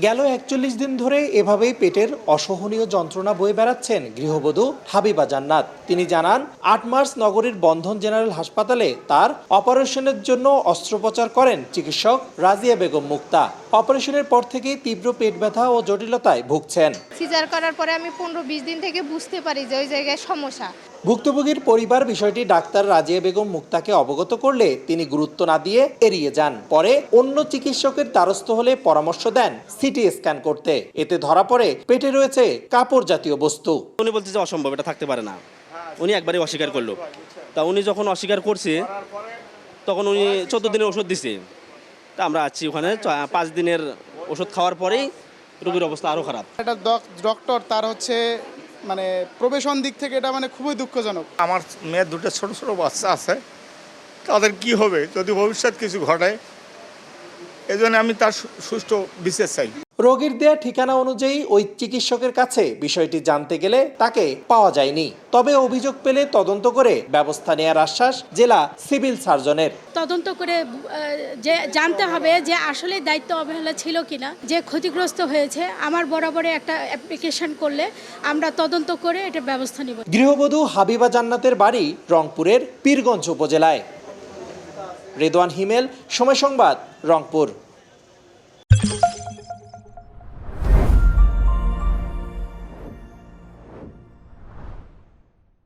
গেল ৪১ দিন ধরে এভাবেই পেটের অসহনীয় যন্ত্রণা বয়ে বেড়াচ্ছেন গৃহবধূ হাবিবা জান্নাত। তিনি জানান ৮ মার্চ নগরীর বন্ধন জেনারেল হাসপাতালে তার অপারেশনের জন্য অস্ত্রোপচার করেন চিকিৎসক রাজিয়া বেগম মুক্তা। অপারেশনের পর থেকেই তীব্র পেট ব্যথা ও জটিলতায় ভুগছেন। সিজার করার পরে আমি ১৫-২০ দিন থেকে বুঝতে পারি যে ওই জায়গায় সমস্যা। ভুক্তভোগীর পরিবার বিষয়টি ডাক্তার রাজিয়া বেগম মুক্তাকে অবগত করলে তিনি গুরুত্ব না দিয়ে এড়িয়ে যান। পরে অন্য চিকিৎসকের দ্বারস্থ হলে পরামর্শ দেন সিটি স্ক্যান করতে। এতে ধরা পড়ে পেটে রয়েছে কাপড় জাতীয় বস্তু। উনি বলছে যে অসম্ভব, এটা থাকতে পারে না। উনি একবারই অস্বীকার করলো। তা উনি যখন অস্বীকার করছে তখন উনি 14 দিনের ওষুধ দিছে। তা আমরা আছি ওখানে 5 দিনের ওষুধ খাওয়ার পরেই রোগীর অবস্থা আরও খারাপ। এটা ডক্টর তার হচ্ছে মানে প্রবেশন দিক থেকে এটা মানে খুবই দুঃখজনক। আমার মেয়ের দুটো ছোট ছোট বাচ্চা আছে, তাদের কি হবে যদি ভবিষ্যৎ কিছু ঘটে, এজন্য আমি তার সুষ্ঠু বিচার চাই। রোগীর দেয়া ঠিকানা অনুযায়ী ওই চিকিৎসকের কাছে বিষয়টি জানতে গেলে তাকে পাওয়া যায়নি। তবে অভিযোগ পেলে তদন্ত করে ব্যবস্থা নেওয়ার আশ্বাস জেলা সিভিল সার্জনের। তদন্ত করে যে জানতে হবে যে আসলে দায়িত্ব অবহেলা ছিল কিনা, যে ক্ষতিগ্রস্ত হয়েছে। আমার বরাবরে একটা অ্যাপ্লিকেশন করলে আমরা তদন্ত করে এটা ব্যবস্থা নেব। গৃহবধূ হাবিবা জান্নাতের বাড়ি রংপুরের পীরগঞ্জ উপজেলায়। রেদওয়ান হিমেল, সময় সংবাদ, রংপুর।